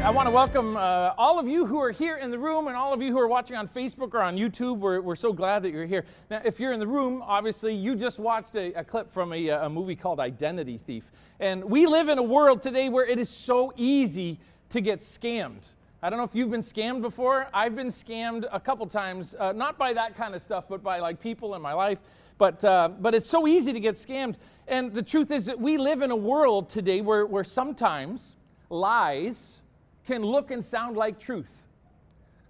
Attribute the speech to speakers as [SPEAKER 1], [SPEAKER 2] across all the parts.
[SPEAKER 1] I want to welcome all of you who are here in the room and all of you who are watching on Facebook or on YouTube. We're so glad that you're here. Now, if you're in the room, obviously, you just watched a clip from a movie called Identity Thief. And we live in a world today where it is so easy to get scammed. I don't know if you've been scammed before. I've been scammed a couple times, not by that kind of stuff, but by like people in my life. But it's so easy to get scammed. And the truth is that we live in a world today where sometimes lies can look and sound like truth.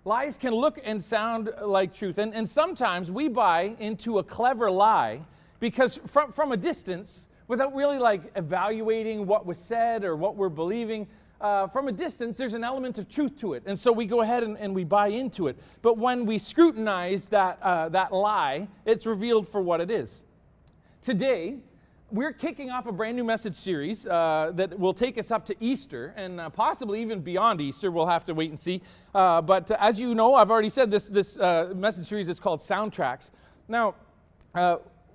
[SPEAKER 1] Lies can look and sound like truth. And sometimes we buy into a clever lie because from a distance, without really like evaluating what was said or what we're believing, from a distance, there's an element of truth to it. And so we go ahead and we buy into it. But when we scrutinize that lie, it's revealed for what it is. Today, we're kicking off a brand new message series that will take us up to Easter and possibly even beyond Easter. We'll have to wait and see. But as you know, I've already said this message series is called Soundtracks. Now,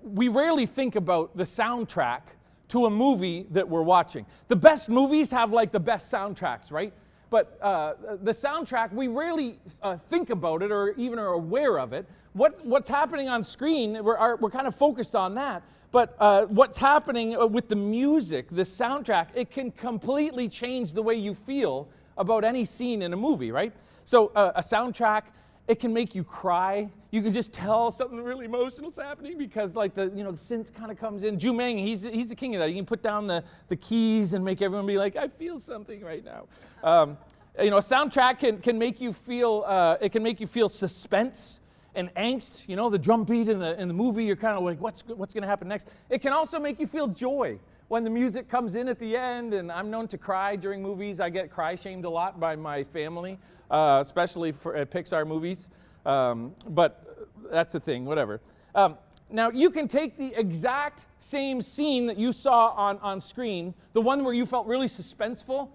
[SPEAKER 1] we rarely think about the soundtrack to a movie that we're watching. The best movies have like the best soundtracks, right? But the soundtrack, we rarely think about it or even are aware of it. What's happening on screen, we're kind of focused on that. But what's happening with the music, the soundtrack, it can completely change the way you feel about any scene in a movie, right? So a soundtrack, it can make you cry. You can just tell something really emotional is happening because like the synth kind of comes in. Ju Meng, he's the king of that. You can put down the keys and make everyone be like, I feel something right now. A soundtrack can make you feel it can make you feel suspense and angst. The drum beat in the movie, you're kind of like, what's going to happen next? It can also make you feel joy when the music comes in at the end. And I'm known to cry during movies. I get cry shamed a lot by my family, especially at Pixar movies. But that's the thing, whatever. Now, you can take the exact same scene that you saw on screen, the one where you felt really suspenseful,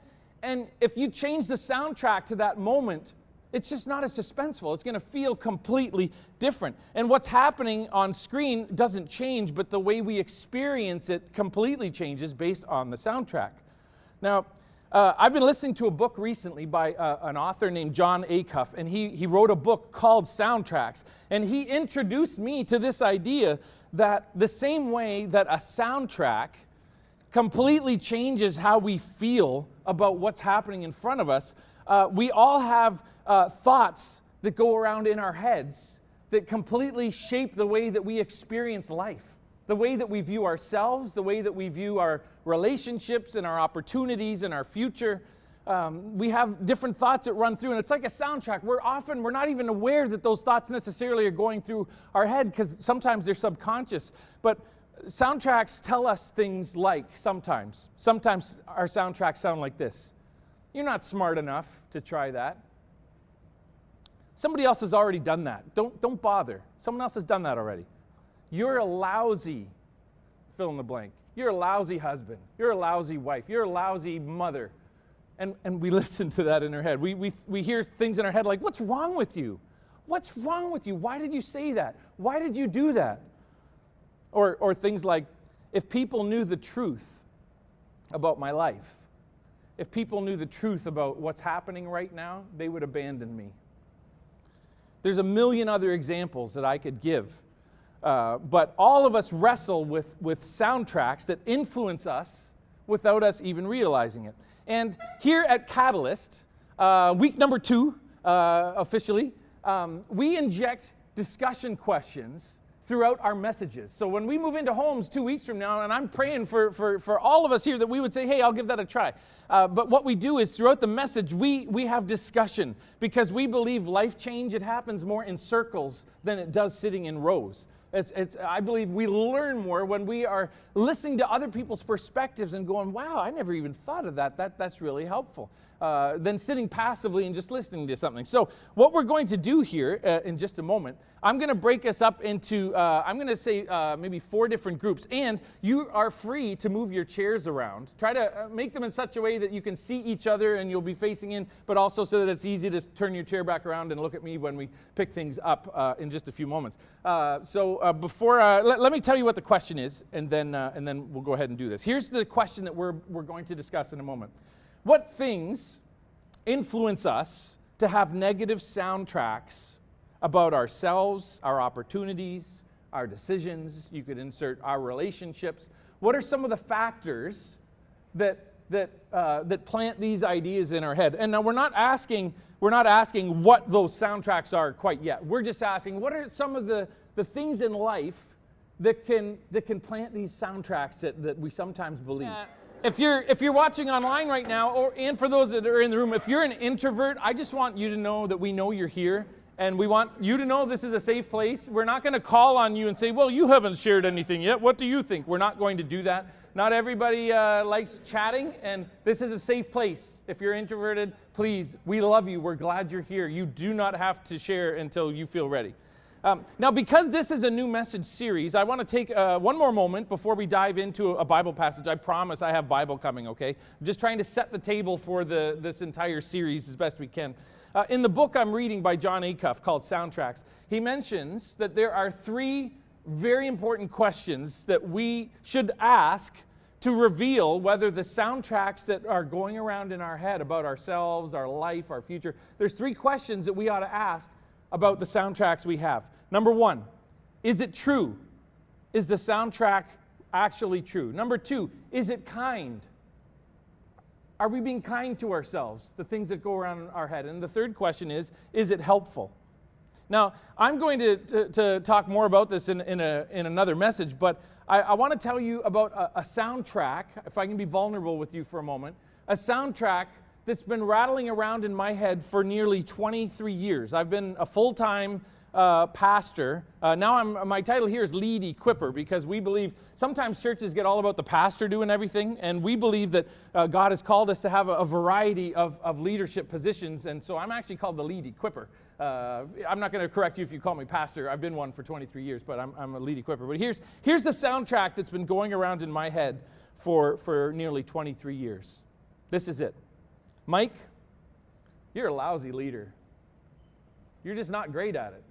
[SPEAKER 1] and if you change the soundtrack to that moment, it's just not as suspenseful. It's going to feel completely different. And what's happening on screen doesn't change, but the way we experience it completely changes based on the soundtrack. Now, I've been listening to a book recently by an author named John Acuff, and he wrote a book called Soundtracks. And he introduced me to this idea that the same way that a soundtrack completely changes how we feel about what's happening in front of us, we all have thoughts that go around in our heads that completely shape the way that we experience life, the way that we view ourselves, the way that we view our relationships and our opportunities and our future. We have different thoughts that run through, and it's like a soundtrack. We're not even aware that those thoughts necessarily are going through our head because sometimes they're subconscious. But soundtracks tell us things like sometimes our soundtracks sound like this. You're not smart enough to try that. Somebody else has already done that. Don't bother. Someone else has done that already. You're a lousy, fill in the blank. You're a lousy husband. You're a lousy wife. You're a lousy mother. And we listen to that in our head. We hear things in our head like, what's wrong with you? What's wrong with you? Why did you say that? Why did you do that? Or things like, if people knew the truth about my life, if people knew the truth about what's happening right now, they would abandon me. There's a million other examples that I could give. But all of us wrestle with soundtracks that influence us without us even realizing it. And here at Catalyst, week number 2, officially, we inject discussion questions throughout our messages. So when we move into homes 2 weeks from now, and I'm praying for all of us here that we would say, hey, I'll give that a try. But what we do is throughout the message, we have discussion because we believe life change, it happens more in circles than it does sitting in rows. I believe we learn more when we are listening to other people's perspectives and going, wow, I never even thought of that. That's really helpful. Than sitting passively and just listening to something. So what we're going to do here in just a moment, I'm going to break us up into, I'm going to say maybe 4 different groups. And you are free to move your chairs around. Try to make them in such a way that you can see each other and you'll be facing in, but also so that it's easy to turn your chair back around and look at me when we pick things up in just a few moments. Before, let me tell you what the question is, and then we'll go ahead and do this. Here's the question that we're going to discuss in a moment. What things influence us to have negative soundtracks about ourselves, our opportunities, our decisions? You could insert our relationships. What are some of the factors that plant these ideas in our head? And now we're not asking what those soundtracks are quite yet. We're just asking, what are some of the things in life that can plant these soundtracks that we sometimes believe? If you're watching online right now, and for those that are in the room, if you're an introvert, I just want you to know that we know you're here, and we want you to know this is a safe place. We're not going to call on you and say, well, you haven't shared anything yet. What do you think? We're not going to do that. Not everybody likes chatting, and this is a safe place. If you're introverted, please, we love you. We're glad you're here. You do not have to share until you feel ready. Now, because this is a new message series, I want to take one more moment before we dive into a Bible passage. I promise I have Bible coming, okay? I'm just trying to set the table for this entire series as best we can. In the book I'm reading by John Acuff called Soundtracks, he mentions that there are 3 very important questions that we should ask to reveal whether the soundtracks that are going around in our head about ourselves, our life, our future, there's 3 questions that we ought to ask about the soundtracks we have. Number 1, is it true? Is the soundtrack actually true? Number 2, is it kind? Are we being kind to ourselves, the things that go around in our head? And the third question is it helpful? Now, I'm going to talk more about this in another message, but I want to tell you about a soundtrack, if I can be vulnerable with you for a moment, a soundtrack that's been rattling around in my head for nearly 23 years. I've been a full-time pastor. Now my title here is lead equipper, because we believe sometimes churches get all about the pastor doing everything, and we believe that God has called us to have a variety of leadership positions, and so I'm actually called the lead equipper. I'm not going to correct you if you call me pastor. I've been one for 23 years, but I'm a lead equipper. But here's the soundtrack that's been going around in my head for nearly 23 years. This is it. Mike, you're a lousy leader. You're just not great at it.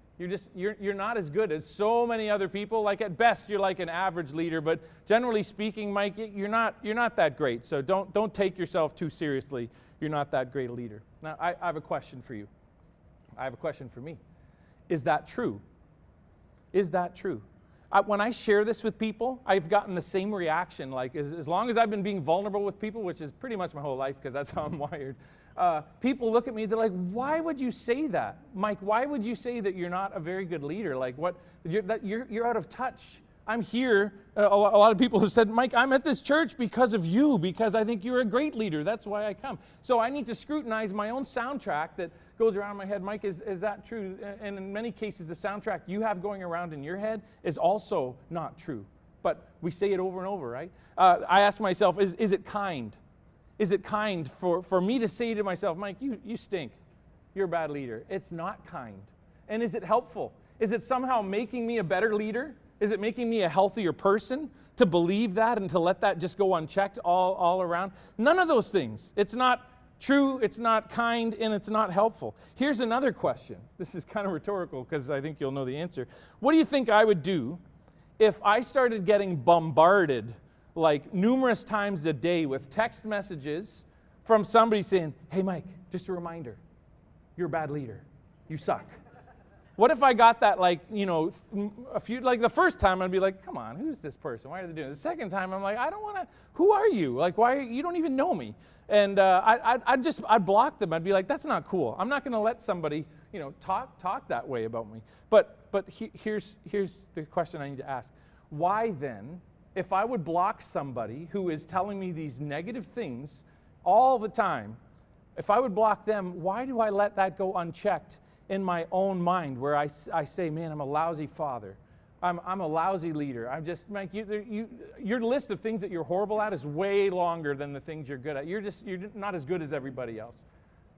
[SPEAKER 1] You're not as good as so many other people. Like at best, you're like an average leader, but generally speaking, Mike, you're not that great. So don't take yourself too seriously. You're not that great a leader. Now, I have a question for you. I have a question for me. Is that true? Is that true? When I share this with people, I've gotten the same reaction. Like as long as I've been being vulnerable with people, which is pretty much my whole life because that's how I'm wired, people look at me, they're like, why would you say that? Mike, why would you say that you're not a very good leader? Like you're out of touch. I'm here. A lot of people have said, Mike, I'm at this church because of you, because I think you're a great leader. That's why I come. So I need to scrutinize my own soundtrack that goes around my head. Mike, is that true? And in many cases, the soundtrack you have going around in your head is also not true. But we say it over and over, right? I ask myself, is it kind? Is it kind for me to say to myself, Mike, you stink. You're a bad leader. It's not kind. And is it helpful? Is it somehow making me a better leader? Is it making me a healthier person to believe that and to let that just go unchecked all around? None of those things. It's not true, it's not kind, and it's not helpful. Here's another question. This is kind of rhetorical because I think you'll know the answer. What do you think I would do if I started getting bombarded like numerous times a day with text messages from somebody saying, hey, Mike, just a reminder, you're a bad leader. You suck. What if I got that the first time I'd be like, come on, who's this person? Why are they doing this? The second time I'm like, I don't want to, who are you? Like, you don't even know me. And I'd block them. I'd be like, that's not cool. I'm not going to let somebody, talk that way about me. But here's the question I need to ask. Why then, if I would block somebody who is telling me these negative things all the time, if I would block them, why do I let that go unchecked in my own mind, where I say, man, I'm a lousy father. I'm a lousy leader. I'm just, Mike, your list of things that you're horrible at is way longer than the things you're good at. You're not as good as everybody else.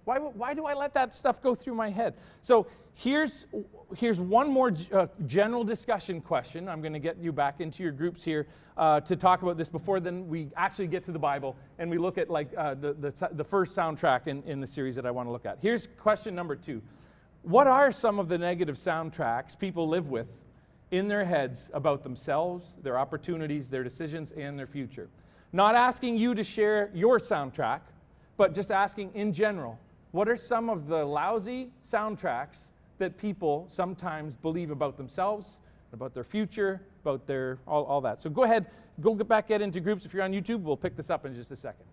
[SPEAKER 1] Why do I let that stuff go through my head? So here's one more general discussion question. I'm going to get you back into your groups here to talk about this before then we actually get to the Bible and we look at the first soundtrack in the series that I want to look at. Here's question number 2. What are some of the negative soundtracks people live with in their heads about themselves, their opportunities, their decisions, and their future? Not asking you to share your soundtrack, but just asking in general, What are some of the lousy soundtracks that people sometimes believe about themselves, about their future, about their all that? So go ahead, get into groups. If you're on YouTube, we'll pick this up in just a second.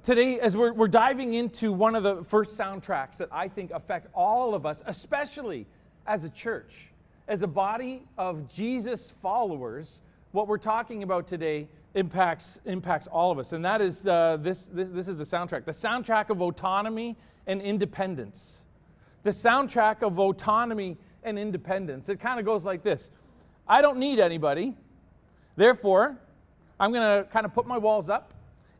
[SPEAKER 1] Today, as we're diving into one of the first soundtracks that I think affect all of us, especially as a church, as a body of Jesus followers, what we're talking about today impacts all of us, and that is this is the soundtrack of autonomy and independence. The soundtrack of autonomy and independence. It kind of goes like this: I don't need anybody, therefore I'm going to kind of put my walls up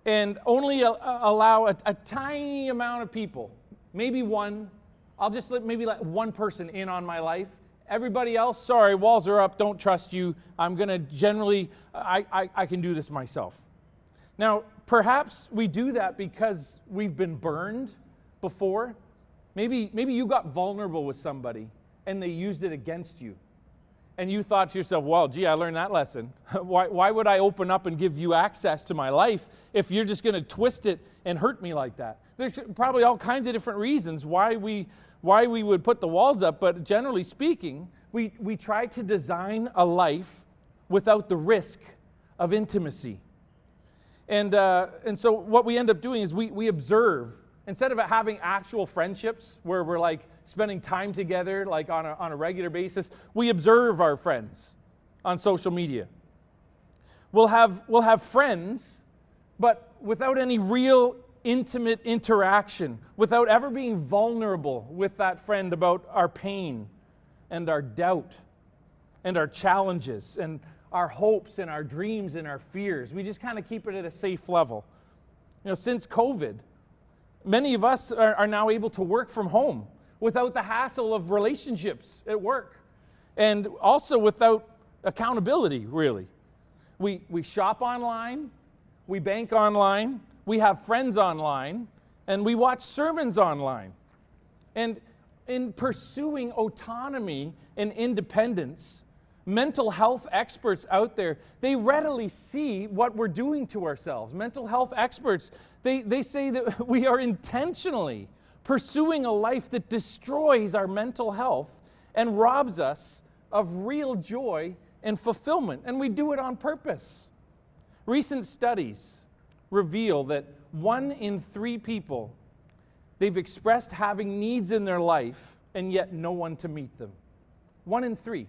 [SPEAKER 1] and only allow a tiny amount of people, maybe one. I'll just let one person in on my life. Everybody else, sorry, walls are up, don't trust you. I'm going to generally, I can do this myself. Now, perhaps we do that because we've been burned before. Maybe you got vulnerable with somebody and they used it against you. And you thought to yourself, well, gee, I learned that lesson. Why would I open up and give you access to my life if you're just going to twist it and hurt me like that? There's probably all kinds of different reasons why we would put the walls up, but generally speaking, we try to design a life without the risk of intimacy. And so what we end up doing is we observe. Instead of having actual friendships where we're like spending time together like on a regular basis, we observe our friends on social media. We'll have friends, but without any real intimate interaction, without ever being vulnerable with that friend about our pain and our doubt and our challenges and our hopes and our dreams and our fears. We just kind of keep it at a safe level. Since COVID, many of us are now able to work from home without the hassle of relationships at work, and also without accountability, really. We shop online, we bank online, we have friends online, and we watch sermons online. And in pursuing autonomy and independence, mental health experts out there, they readily see what we're doing to ourselves. Mental health experts, they say that we are intentionally pursuing a life that destroys our mental health and robs us of real joy and fulfillment, and we do it on purpose. Recent studies reveal that 1 in 3 people, they've expressed having needs in their life and yet no one to meet them. 1 in 3.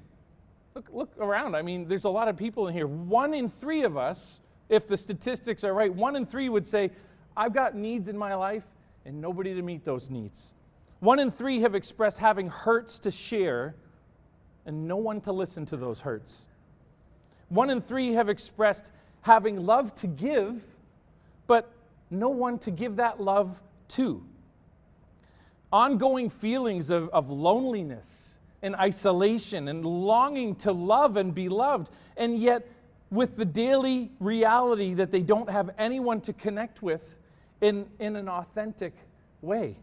[SPEAKER 1] Look around. I mean, there's a lot of people in here. 1 in 3 of us, if the statistics are right, 1 in 3 would say, I've got needs in my life and nobody to meet those needs. 1 in 3 have expressed having hurts to share and no one to listen to those hurts. 1 in 3 have expressed having love to give, but no one to give that love to. Ongoing feelings of loneliness and isolation and longing to love and be loved, and yet with the daily reality that they don't have anyone to connect with in an authentic way.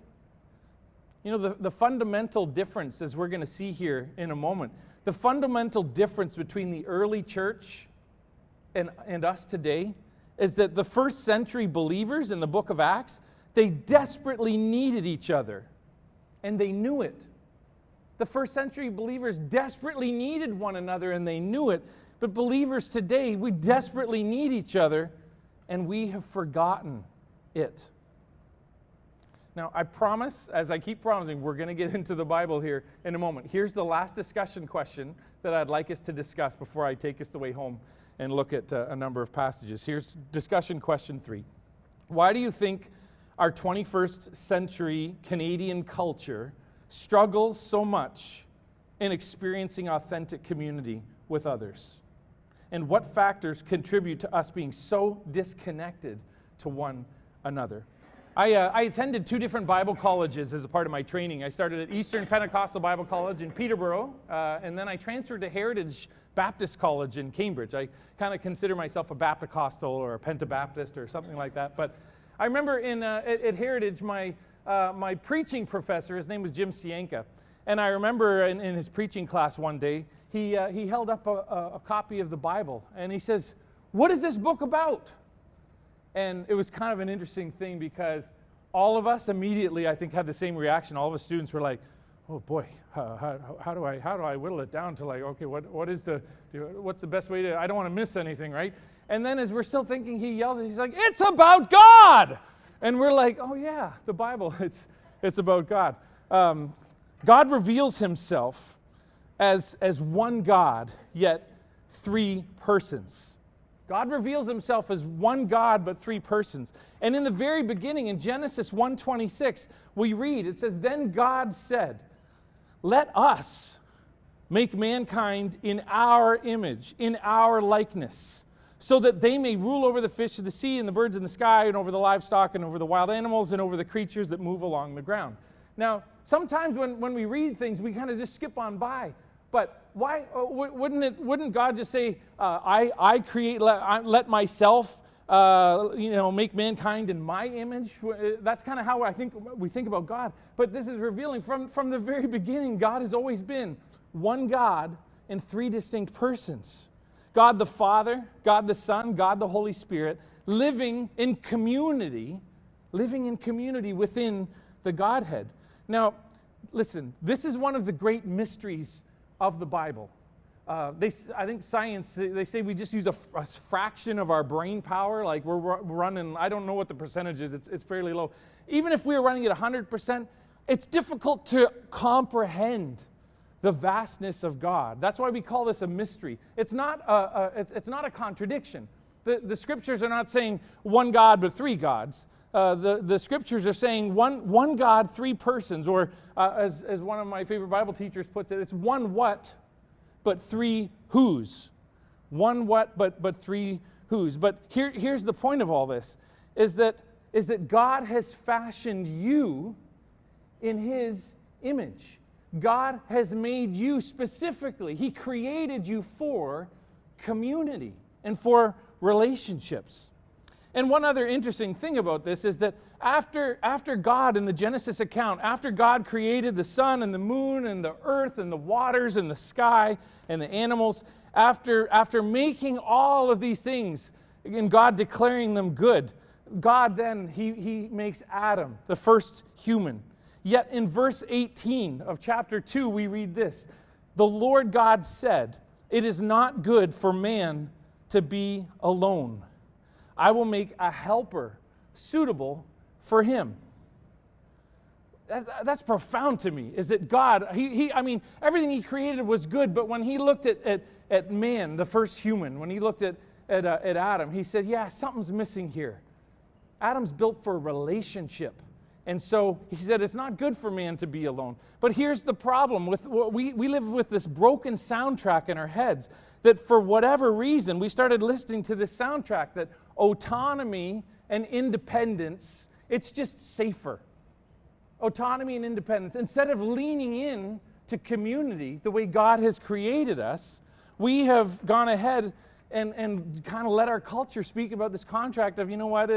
[SPEAKER 1] The fundamental difference, as we're going to see here in a moment, the fundamental difference between the early church and us today is that the first century believers in the book of Acts, they desperately needed each other, and they knew it. The first century believers desperately needed one another, and they knew it. But believers today, we desperately need each other, and we have forgotten it. Now, I promise, as I keep promising, we're going to get into the Bible here in a moment. Here's the last discussion question that I'd like us to discuss before I take us the way home and look at a number of passages. Here's discussion question 3. Why do you think our 21st century Canadian culture struggles so much in experiencing authentic community with others? And what factors contribute to us being so disconnected to one another? I attended 2 different Bible colleges as a part of my training. I started at Eastern Pentecostal Bible College in Peterborough, and then I transferred to Heritage Baptist College in Cambridge. I kind of consider myself a Baptist or a Pentabaptist or something like that. But I remember at Heritage, my preaching professor, his name was Jim Sienka, and I remember in his preaching class one day, he held up a copy of the Bible, and he says, "What is this book about?" And it was kind of an interesting thing because all of us immediately, I think, had the same reaction. All of us students were like, oh boy, how do I whittle it down to like, okay, what's the best way to, I don't want to miss anything, right? And then as we're still thinking, he yells, he's like, it's about God! And we're like, oh yeah, the Bible, it's about God. God reveals himself as one God, yet three persons. God reveals himself as one God, but three persons. And in the very beginning, in Genesis 1:26, we read, it says, then God said, let us make mankind in our image, in our likeness, so that they may rule over the fish of the sea and the birds in the sky and over the livestock and over the wild animals and over the creatures that move along the ground. Now, sometimes when we read things, we kind of just skip on by. But why wouldn't God just say, I create, let myself, make mankind in my image? That's kind of how I think we think about God. But this is revealing from the very beginning, God has always been one God in three distinct persons. God the Father, God the Son, God the Holy Spirit, living in community within the Godhead. Now, listen, this is one of the great mysteries of the Bible. I think science, they say we just use a fraction of our brain power. Like we're running, I don't know what the percentage is, it's fairly low. Even if we were running at 100%, it's difficult to comprehend the vastness of God. That's why we call this a mystery. It's not a contradiction. The scriptures are not saying one God but three gods. The scriptures are saying one God, three persons, or as one of my favorite Bible teachers puts it, it's one what, but three whos. One what, but three whos. But here's the point of all this, is that God has fashioned you in his image. God has made you specifically. He created you for community and for relationships. And one other interesting thing about this is that after God in the Genesis account, after God created the sun and the moon and the earth and the waters and the sky and the animals, after making all of these things and God declaring them good, God then, he makes Adam, the first human. Yet in verse 18 of chapter 2, we read this, the Lord God said, it is not good for man to be alone. I will make a helper suitable for him. That's profound to me, is that God, everything he created was good, but when he looked at man, the first human, when he looked at Adam, he said, yeah, something's missing here. Adam's built for a relationship. And so he said, it's not good for man to be alone. But here's the problem. We live with this broken soundtrack in our heads that for whatever reason, we started listening to this soundtrack that autonomy and independence, it's just safer. Autonomy and independence. Instead of leaning in to community the way God has created us, we have gone ahead and kind of let our culture speak about this contract of, you know what,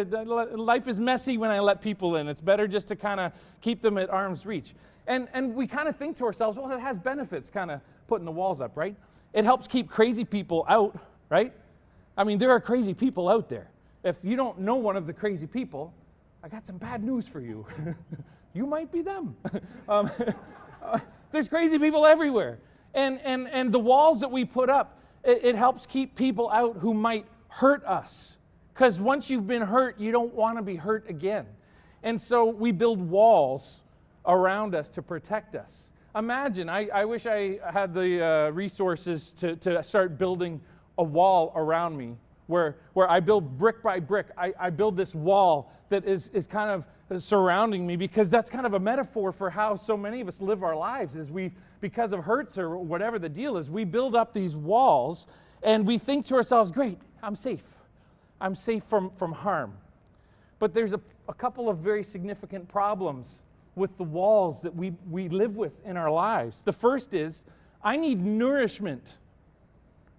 [SPEAKER 1] life is messy when I let people in. It's better just to kind of keep them at arm's reach. And we kind of think to ourselves, well, it has benefits, kind of putting the walls up, right? It helps keep crazy people out, right? I mean, there are crazy people out there. If you don't know one of the crazy people, I got some bad news for you. You might be them. There's crazy people everywhere. And the walls that we put up, it helps keep people out who might hurt us. Because once you've been hurt, you don't want to be hurt again. And so we build walls around us to protect us. Imagine, I wish I had the resources to start building a wall around me where I build brick by brick. I build this wall that is kind of surrounding me, because that's kind of a metaphor for how so many of us live our lives, is because of hurts or whatever the deal is, we build up these walls and we think to ourselves, great, I'm safe. I'm safe from harm. But there's a couple of very significant problems with the walls that we live with in our lives. The first is, I need nourishment.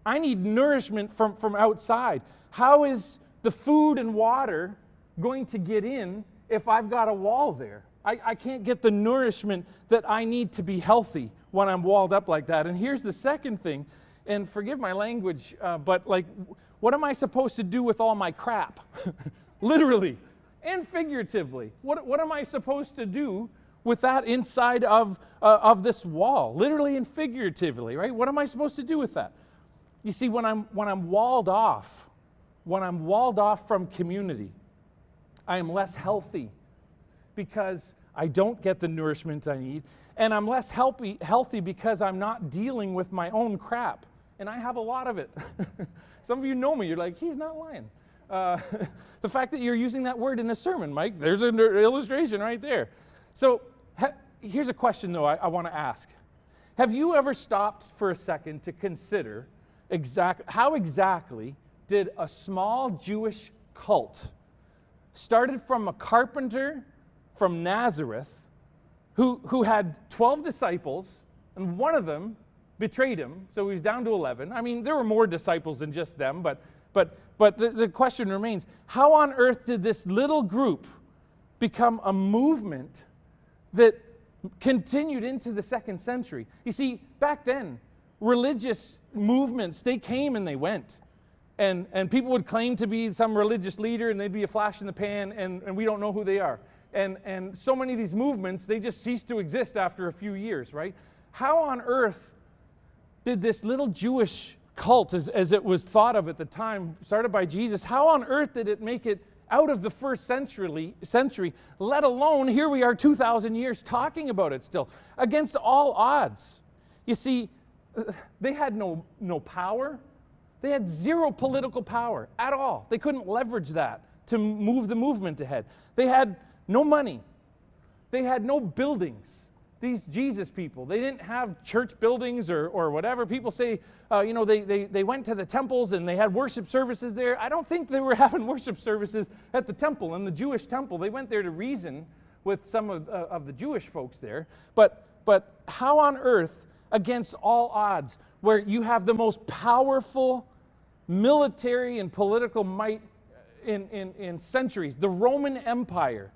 [SPEAKER 1] I need nourishment from outside. How is the food and water going to get in if I've got a wall there? I can't get the nourishment that I need to be healthy when I'm walled up like that. And here's the second thing, and forgive my language, but like, what am I supposed to do with all my crap? Literally. and figuratively. What am I supposed to do with that inside of this wall? Literally and figuratively, right? What am I supposed to do with that? You see, when I'm walled off from community, I am less healthy because I don't get the nourishment I need, and I'm less healthy because I'm not dealing with my own crap, and I have a lot of it. Some of you know me, you're like, he's not lying. The fact that you're using that word in a sermon, Mike, there's an illustration right there. So here's a question, though, I want to ask. Have you ever stopped for a second to consider how exactly did a small Jewish cult started from a carpenter from Nazareth who had 12 disciples, and one of them betrayed him, so he was down to 11. I mean, there were more disciples than just them, but the question remains, how on earth did this little group become a movement that continued into the 2nd century? You see, back then, religious movements, they came and they went. And people would claim to be some religious leader, and they'd be a flash in the pan, and we don't know who they are. And so many of these movements, they just cease to exist after a few years, right? How on earth did this little Jewish cult, as it was thought of at the time, started by Jesus, how on earth did it make it out of the 1st century, let alone here we are 2,000 years talking about it still, against all odds? You see, they had no power. They had zero political power at all. They couldn't leverage that to move the movement ahead. They had no money. They had no buildings. These Jesus people, they didn't have church buildings or whatever. People say, they went to the temples and they had worship services there. I don't think they were having worship services at the temple, in the Jewish temple. They went there to reason with some of the Jewish folks there. But how on earth, against all odds, where you have the most powerful military and political might in centuries, the Roman Empire,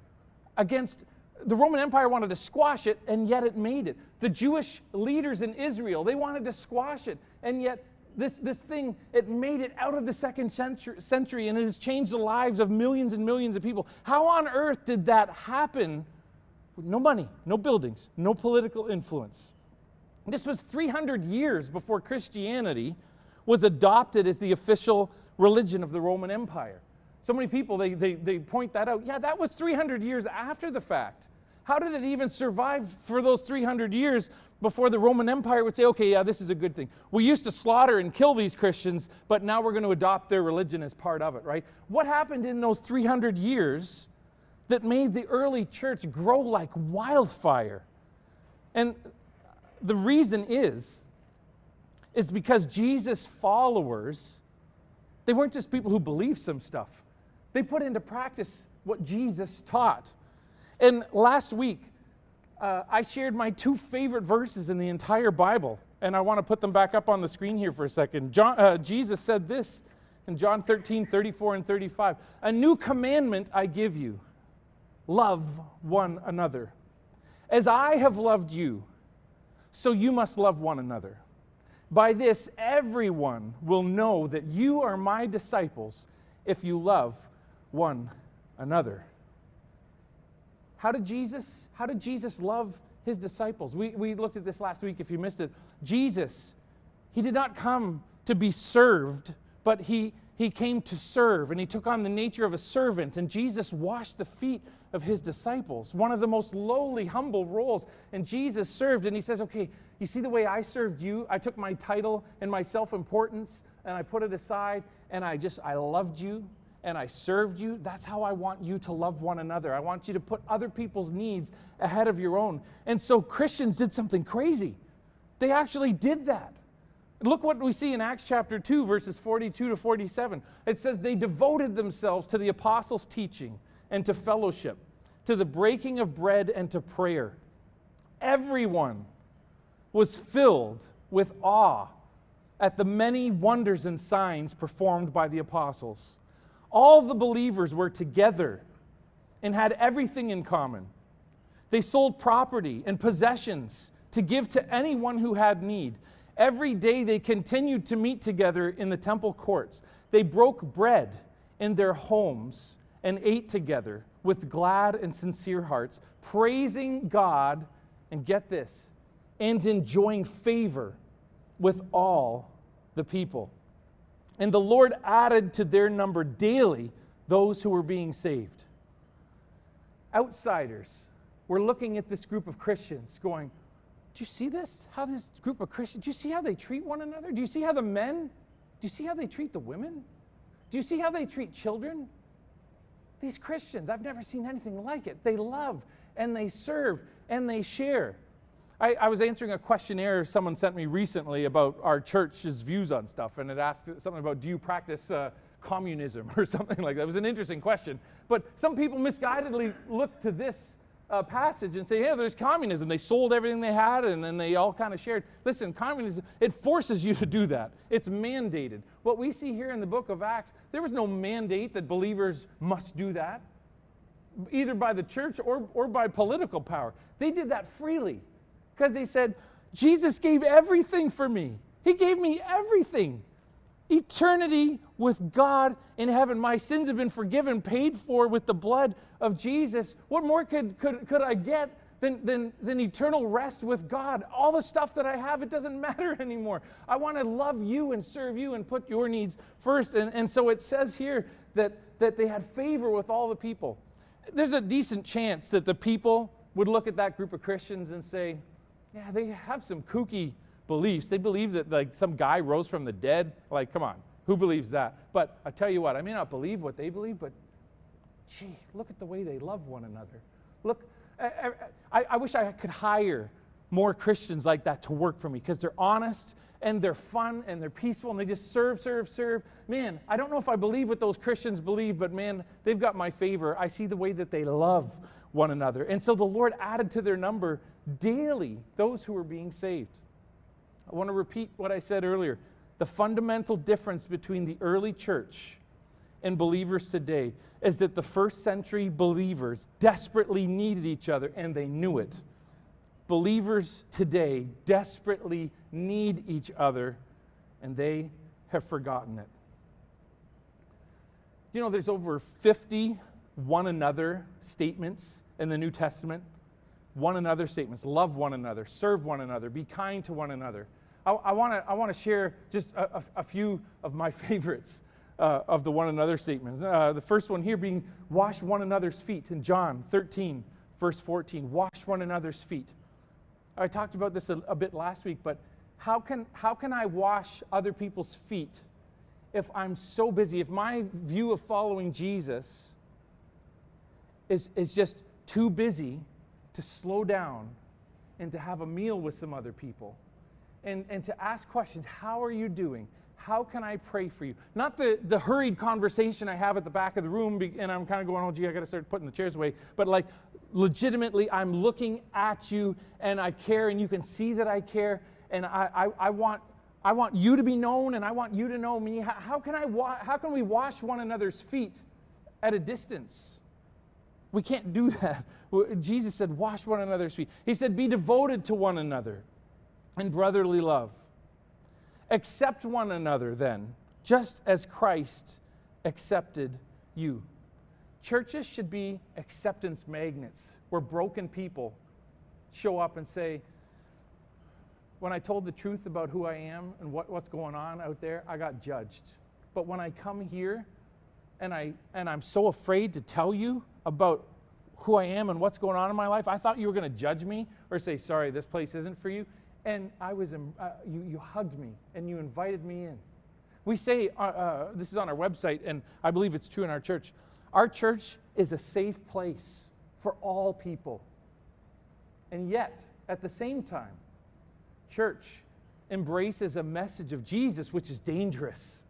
[SPEAKER 1] the Roman Empire wanted to squash it, and yet it made it. The Jewish leaders in Israel, they wanted to squash it, and yet this thing, it made it out of the 2nd century, and it has changed the lives of millions and millions of people. How on earth did that happen with no money, no buildings, no political influence? This was 300 years before Christianity was adopted as the official religion of the Roman Empire. So many people, they point that out. Yeah, that was 300 years after the fact. How did it even survive for those 300 years before the Roman Empire would say, okay, yeah, this is a good thing. We used to slaughter and kill these Christians, but now we're going to adopt their religion as part of it, right? What happened in those 300 years that made the early church grow like wildfire? And the reason is because Jesus' followers, they weren't just people who believed some stuff. They put into practice what Jesus taught. And last week, I shared my 2 favorite verses in the entire Bible, and I want to put them back up on the screen here for a second. Jesus said this in John 13:34 and 35. A new commandment I give you, love one another. As I have loved you, so you must love one another. By this, everyone will know that you are my disciples if you love one another. How did Jesus love his disciples? We looked at this last week if you missed it. Jesus, he did not come to be served, but he came to serve, and he took on the nature of a servant, and Jesus washed the feet of his disciples, one of the most lowly, humble roles. And Jesus served, and he says, okay, you see the way I served you? I took my title and my self-importance, and I put it aside, and I loved you, and I served you. That's how I want you to love one another. I want you to put other people's needs ahead of your own. And so Christians did something crazy. They actually did that. Look what we see in Acts chapter 2, verses 42 to 47. It says, they devoted themselves to the apostles' teaching and to fellowship, to the breaking of bread and to prayer. Everyone was filled with awe at the many wonders and signs performed by the apostles. All the believers were together and had everything in common. They sold property and possessions to give to anyone who had need. Every day they continued to meet together in the temple courts. They broke bread in their homes and ate together with glad and sincere hearts, praising God, and get this, and enjoying favor with all the people. And the Lord added to their number daily those who were being saved. Outsiders were looking at this group of Christians going, do you see this? How this group of Christians, do you see how they treat one another? Do you see how the men, do you see how they treat the women? Do you see how they treat children? These Christians, I've never seen anything like it. They love and they serve and they share. I was answering a questionnaire someone sent me recently about our church's views on stuff, and it asked something about, do you practice communism or something like that. It was an interesting question. But some people misguidedly look to this passage and say, hey, there's communism. They sold everything they had, and then they all kind of shared. Listen, communism, it forces you to do that. It's mandated. What we see here in the book of Acts, there was no mandate that believers must do that, either by the church or by political power. They did that freely because they said, Jesus gave everything for me. He gave me everything. Eternity with God in heaven. My sins have been forgiven, paid for with the blood of Jesus. What more could I get than eternal rest with God? All the stuff that I have, it doesn't matter anymore. I want to love you and serve you and put your needs first. And so it says here that they had favor with all the people. There's a decent chance that the people would look at that group of Christians and say, yeah, they have some kooky beliefs. They believe that like some guy rose from the dead. Like, come on, who believes that? But I tell you what, I may not believe what they believe, but gee, look at the way they love one another. Look, I wish I could hire more Christians like that to work for me because they're honest and they're fun and they're peaceful and they just serve. Man, I don't know if I believe what those Christians believe, but man, they've got my favor. I see the way that they love one another. And so the Lord added to their number daily those who were being saved. I want to repeat what I said earlier. The fundamental difference between the early church and believers today is that the first century believers desperately needed each other and they knew it. Believers today desperately need each other and they have forgotten it. You know, there's over 50 one another statements in the New Testament. One another statements. Love one another. Serve one another. Be kind to one another. I want to share just a few of my favorites of the one another statements. The first one here being wash one another's feet in John 13, verse 14. Wash one another's feet. I talked about this a bit last week, but how can I wash other people's feet if I'm so busy, if my view of following Jesus is just too busy to slow down and to have a meal with some other people and to ask questions. How are you doing? How can I pray for you? Not the hurried conversation I have at the back of the room and I'm kind of going, oh gee, I got to start putting the chairs away. But like legitimately, I'm looking at you and I care and you can see that I care and I want you to be known and I want you to know me. How can we wash one another's feet at a distance? We can't do that. Jesus said, wash one another's feet. He said, be devoted to one another in brotherly love. Accept one another then, just as Christ accepted you. Churches should be acceptance magnets where broken people show up and say, when I told the truth about who I am and what's going on out there, I got judged. But when I come here and I'm so afraid to tell you about who I am and what's going on in my life, I thought you were going to judge me or say, sorry, this place isn't for you. And you hugged me and you invited me in. We say, this is on our website, and I believe it's true in our church. Our church is a safe place for all people. And yet, at the same time, church embraces a message of Jesus, which is dangerous,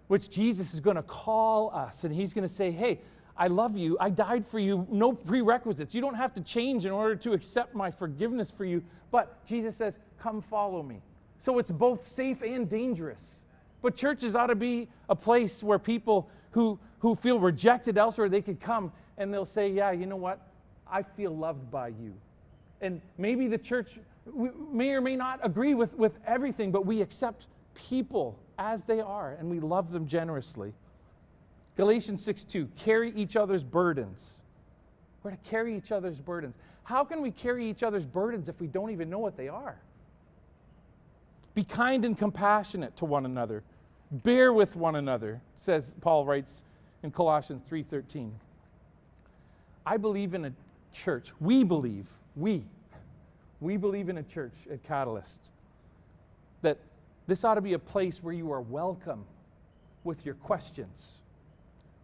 [SPEAKER 1] which Jesus is going to call us, and he's going to say, hey, I love you. I died for you. No prerequisites. You don't have to change in order to accept my forgiveness for you. But Jesus says, come follow me. So it's both safe and dangerous. But churches ought to be a place where people who feel rejected elsewhere, they could come and they'll say, yeah, you know what? I feel loved by you. And maybe the church may or may not agree with everything, but we accept people as they are and we love them generously. Galatians 6:2, carry each other's burdens We're to carry each other's burdens. How can we carry each other's burdens if we don't even know what they are? Be kind and compassionate to one another. Bear with one another, says Paul writes in Colossians 3:13. I believe in a church. We believe in a church at Catalyst that this ought to be a place where you are welcome with your questions.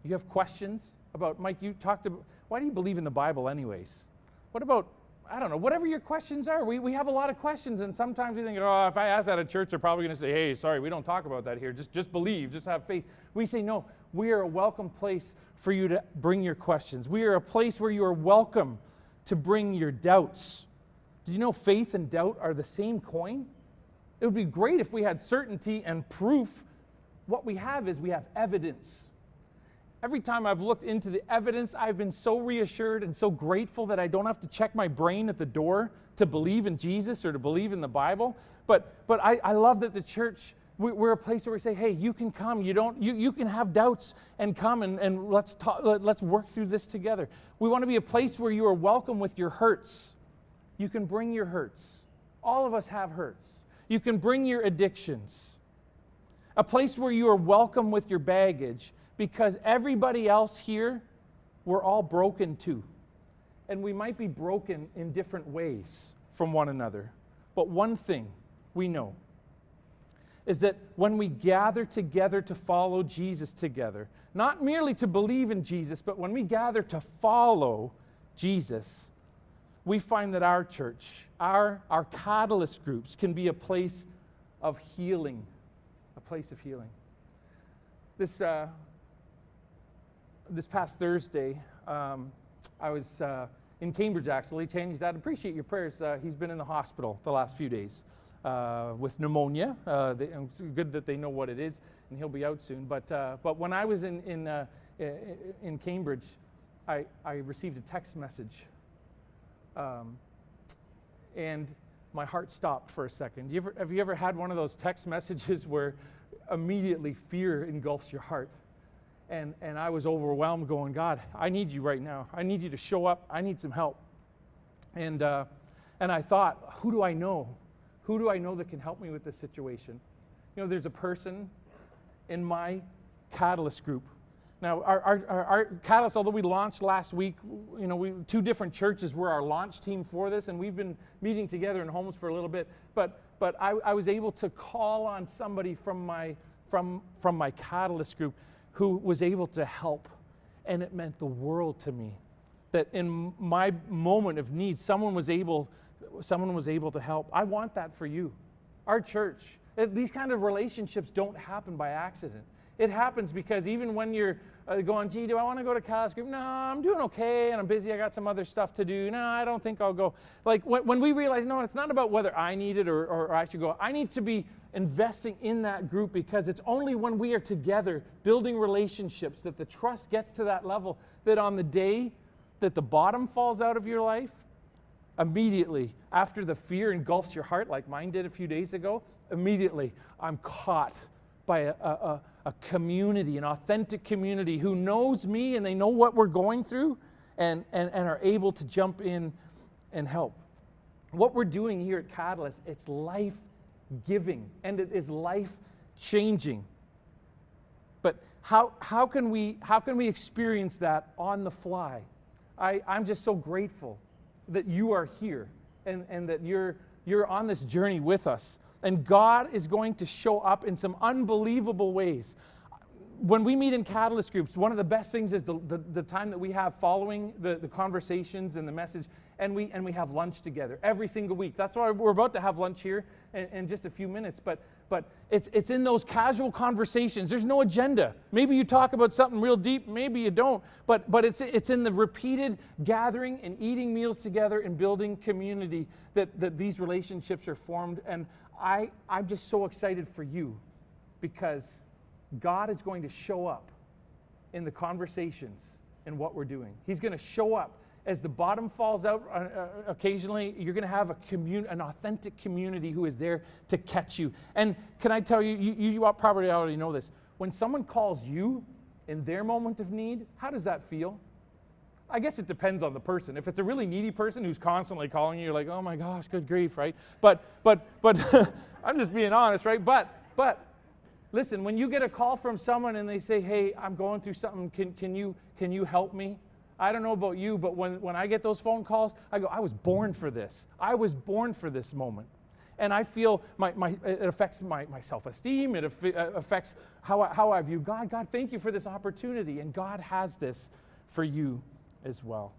[SPEAKER 1] You have questions about, Mike, you talked about, why do you believe in the Bible anyways? What about, I don't know, whatever your questions are. We have a lot of questions, and sometimes we think, oh, if I ask that at church, they're probably going to say, hey, sorry, we don't talk about that here. Just believe, just have faith. We say, no, we are a welcome place for you to bring your questions. We are a place where you are welcome to bring your doubts. Do you know faith and doubt are the same coin? It would be great if we had certainty and proof. What we have is we have evidence. Every time I've looked into the evidence, I've been so reassured and so grateful that I don't have to check my brain at the door to believe in Jesus or to believe in the Bible. But I love that the church, we're a place where we say, hey, you can come. You can have doubts and come and let's talk, let's work through this together. We want to be a place where you are welcome with your hurts. You can bring your hurts. All of us have hurts. You can bring your addictions. A place where you are welcome with your baggage, because everybody else here, we're all broken too. And we might be broken in different ways from one another. But one thing we know is that when we gather together to follow Jesus together, not merely to believe in Jesus, but when we gather to follow Jesus, we find that our church, our catalyst groups can be a place of healing, a place of healing. This past Thursday, I was in Cambridge, actually. Tanya's dad, appreciate your prayers. He's been in the hospital the last few days with pneumonia. It's good that they know what it is, and he'll be out soon. But when I was in Cambridge, I received a text message, and my heart stopped for a second. Have you ever had one of those text messages where immediately fear engulfs your heart? And I was overwhelmed going, God, I need you right now. I need you to show up. I need some help. And I thought, who do I know? Who do I know that can help me with this situation? You know, there's a person in my Catalyst group. Now, our Catalyst, although we launched last week, you know, two different churches were our launch team for this, and we've been meeting together in homes for a little bit. But I was able to call on somebody from my Catalyst group who was able to help, and it meant the world to me that in my moment of need, someone was able to help. I want that for you. Our church, these kind of relationships don't happen by accident. It happens because even when you're going, gee, do I want to go to Catalyst group? No, I'm doing okay, and I'm busy. I got some other stuff to do. No, I don't think I'll go. Like when we realize, no, it's not about whether I need it or I should go. I need to be investing in that group, because it's only when we are together building relationships that the trust gets to that level that on the day that the bottom falls out of your life, immediately after the fear engulfs your heart like mine did a few days ago, immediately I'm caught by a community, an authentic community who knows me and they know what we're going through and are able to jump in and help. What we're doing here at Catalyst, it's life-giving and it is life-changing. But how can we experience that on the fly? I'm just so grateful that you are here and that you're on this journey with us. And God is going to show up in some unbelievable ways. When we meet in Catalyst groups, one of the best things is the time that we have following the conversations and the message, and we have lunch together every single week. That's why we're about to have lunch here in just a few minutes. But it's in those casual conversations. There's no agenda. Maybe you talk about something real deep, maybe you don't. But it's in the repeated gathering and eating meals together and building community that these relationships are formed. And I'm just so excited for you, because God is going to show up in the conversations and what we're doing. He's going to show up as the bottom falls out occasionally. You're going to have an authentic community who is there to catch you. And can I tell you, you probably already know this. When someone calls you in their moment of need, how does that feel? I guess it depends on the person. If it's a really needy person who's constantly calling you, you're like, oh my gosh, good grief, right? But I'm just being honest, right? But listen, when you get a call from someone and they say, hey, I'm going through something, can you help me? I don't know about you, but when I get those phone calls, I go, I was born for this. I was born for this moment. And I feel it affects my self-esteem. It affects how I view God. God, thank you for this opportunity. And God has this for you as well.